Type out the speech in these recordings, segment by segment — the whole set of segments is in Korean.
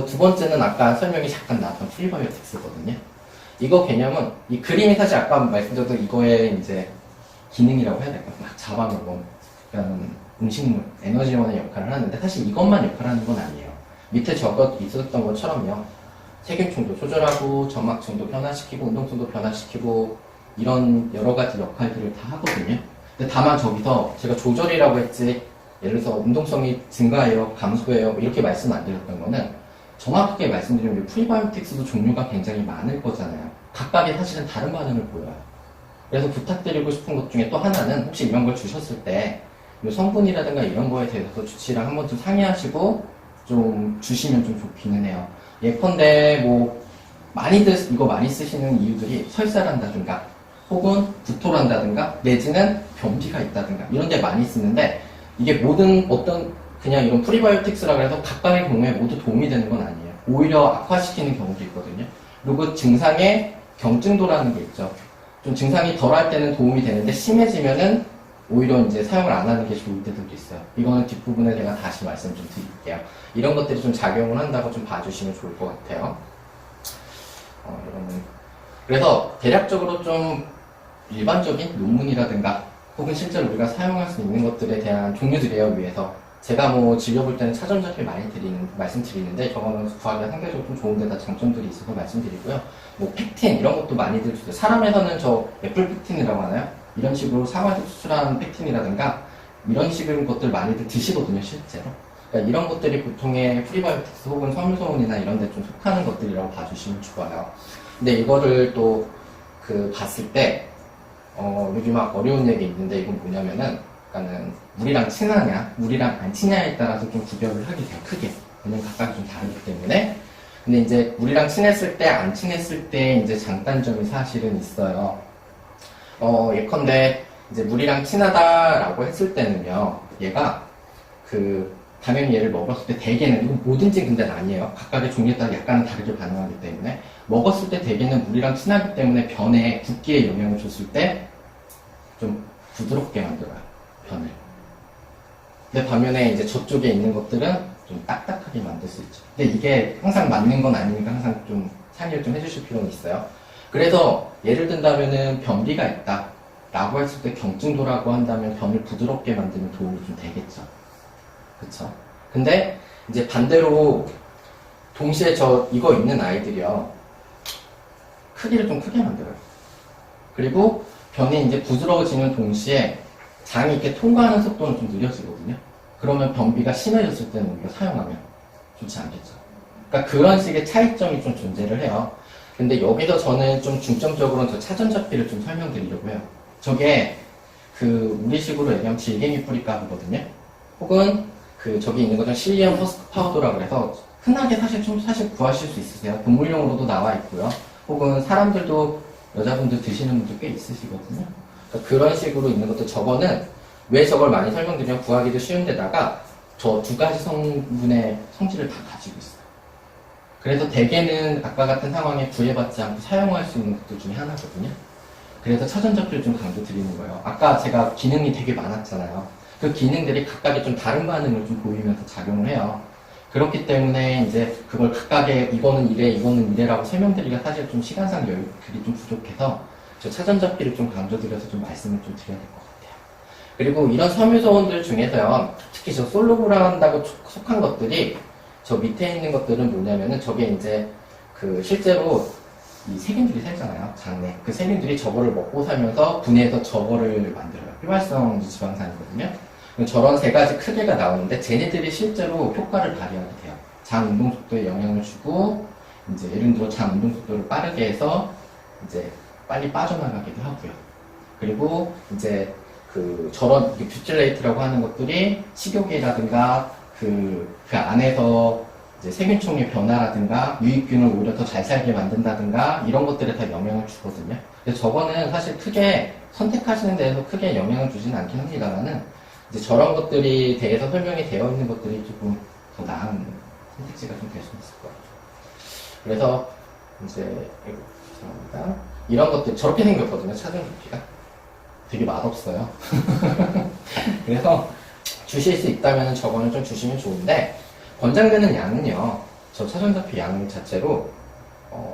두 번째는 아까 설명이 잠깐 나왔던 프리바이오틱스거든요. 이거 개념은 이 그림이 사실 아까 말씀드렸던 이거의 이제 기능이라고 해야 될까요? 막 잡아먹은 그런 음식물, 에너지원의 역할을 하는데 사실 이것만 역할을 하는 건 아니에요. 밑에 저것 있었던 것처럼요. 세균충도 조절하고 점막층도 변화시키고 운동성도 변화시키고 이런 여러 가지 역할들을 다 하거든요. 근데 다만 저기서 제가 조절이라고 했지 예를 들어서 운동성이 증가해요, 감소해요 이렇게 말씀 안 드렸던 거는 정확하게 말씀드리면 프리바이오틱스도 종류가 굉장히 많을 거잖아요. 각각이 사실은 다른 반응을 보여요. 그래서 부탁드리고 싶은 것 중에 또 하나는 혹시 이런 걸 주셨을 때 성분이라든가 이런 거에 대해서 주치랑 한번 좀 상의하시고 좀 주시면 좀 좋기는 해요. 예컨대 뭐 많이들 이거 많이 쓰시는 이유들이 설사란다든가 혹은 구토란다든가 내지는 변비가 있다든가 이런 데 많이 쓰는데 이게 모든 어떤 그냥 이런 프리바이오틱스라고 해서 각각의 경우에 모두 도움이 되는 건 아니에요. 오히려 악화시키는 경우도 있거든요. 그리고 증상의 경증도라는 게 있죠. 좀 증상이 덜할 때는 도움이 되는데 심해지면은 오히려 이제 사용을 안 하는 게 좋을 때들도 있어요. 이거는 뒷부분에 제가 다시 말씀 좀 드릴게요. 이런 것들이 좀 작용을 한다고 좀 봐주시면 좋을 것 같아요. 이거는 그래서 대략적으로 좀 일반적인 논문이라든가 혹은 실제로 우리가 사용할 수 있는 것들에 대한 종류들이에요, 위에서. 제가 뭐 진료볼 때는 차전자필 많이 말씀드리는데 저거는 구하기가 상대적으로 좀 좋은 데다 장점들이 있어서 말씀드리고요. 뭐 팩틴 이런 것도 많이들 주세요. 사람에서는 저 애플 팩틴이라고 하나요? 이런 식으로 사과에서 추출한 팩틴이라든가 이런 식의 것들 많이들 드시거든요, 실제로. 그러니까 이런 것들이 보통의 프리바이오틱스 혹은 섬유소원이나 이런 데 좀 속하는 것들이라고 봐주시면 좋아요. 근데 이거를 또 봤을 때 요즘 막 어려운 얘기 있는데 이건 뭐냐면은 그러니까는 물이랑 친하냐 물이랑 안 친냐에 따라서 좀 구별을 하게 돼요. 크게. 왜냐면 각각이 좀 다르기 때문에. 근데 이제 물이랑 친했을 때 안 친했을 때 이제 장단점이 사실은 있어요. 예컨대 이제 물이랑 친하다라고 했을 때는요, 얘가 당연히 얘를 먹었을 때 대개는, 이건 뭐든지 근데 아니에요. 각각의 종류에 따라 약간은 다르게 반응하기 때문에 먹었을 때 대개는 물이랑 친하기 때문에 변에 붓기에 영향을 줬을 때 좀 부드럽게 만들어요, 변을. 근데 반면에 이제 저쪽에 있는 것들은 좀 딱딱하게 만들 수 있죠. 근데 이게 항상 맞는 건 아니니까 항상 좀 상의를 좀 해주실 필요는 있어요. 그래서 예를 든다면은 변비가 있다 라고 했을 때 경증도라고 한다면 변을 부드럽게 만들면 도움이 좀 되겠죠. 그쵸? 근데 이제 반대로 동시에 이거 있는 아이들이요, 크기를 좀 크게 만들어요. 그리고 변이 이제 부드러워지는 동시에 장이 이렇게 통과하는 속도는 좀 느려지거든요. 그러면 변비가 심해졌을 때는 우리가 사용하면 좋지 않겠죠. 그러니까 그런 식의 차이점이 좀 존재를 해요. 근데 여기서 저는 좀 중점적으로는 저 차전자필을 좀 설명드리려고 해요. 저게 우리식으로 얘기하면 질갱이 뿌리가루거든요. 혹은 저기 있는 것은 실리엄 허스크 파우더라고 해서 흔하게 사실 구하실 수 있으세요. 동물용으로도 나와 있고요. 혹은 사람들도 여자분들 드시는 분들 꽤 있으시거든요. 그러니까 그런 식으로 있는 것도 저거는 왜 저걸 많이 설명드리면 구하기도 쉬운 데다가 저 두 가지 성분의 성질을 다 가지고 있어요. 그래서 대개는 아까 같은 상황에 구애받지 않고 사용할 수 있는 것들 중에 하나거든요. 그래서 차전자필을 좀 강조드리는 거예요. 아까 제가 기능이 되게 많았잖아요. 그 기능들이 각각의 좀 다른 반응을 좀 보이면서 작용을 해요. 그렇기 때문에 이제 그걸 각각의 이거는 이래, 이거는 이래라고 설명드리기가 사실 좀 시간상 여유들이 좀 부족해서 저 차전자필을 좀 강조드려서 좀 말씀을 좀 드려야 될 것 같아요. 그리고 이런 섬유소원들 중에서요, 특히 저 솔로브라한다고 속한 것들이 저 밑에 있는 것들은 뭐냐면은 저게 이제 실제로 이 세균들이 살잖아요, 장내. 그 세균들이 저거를 먹고 살면서 분해해서 저거를 만들어요. 휘발성 지방산이거든요. 저런 세 가지 크기가 나오는데 쟤네들이 실제로 효과를 발휘하게 돼요. 장 운동 속도에 영향을 주고 이제 예를 들어 장 운동 속도를 빠르게 해서 이제 빨리 빠져나가기도 하고요. 그리고 이제 저런 뷰틸레이트라고 하는 것들이 식욕이라든가 그 안에서 이제 세균총의 변화라든가 유익균을 오히려 더 잘 살게 만든다든가 이런 것들에 다 영향을 주거든요. 근데 저거는 사실 크게 선택하시는 데에서 크게 영향을 주지는 않긴 합니다만은 이제 저런 것들이 대해서 설명이 되어 있는 것들이 조금 더 나은 선택지가 좀 될 수 있을 것 같아요. 그래서 이제 죄송합니다. 이런 것들 저렇게 생겼거든요. 차전자피가 되게 맛없어요. 그래서 주실 수 있다면 저거는 좀 주시면 좋은데 권장되는 양은요, 저 차전자피 양 자체로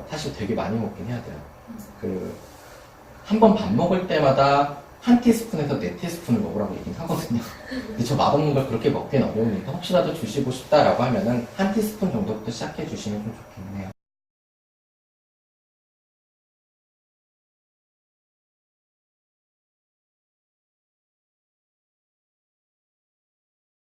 사실 되게 많이 먹긴 해야 돼요. 한 번 밥 먹을 때마다 한 티스푼에서 4티스푼을 먹으라고 얘기는 하거든요. 근데 저 맛없는 걸 그렇게 먹긴 어려우니까 혹시라도 주시고 싶다라고 하면은 한 티스푼 정도부터 시작해 주시면 좀 좋겠네요.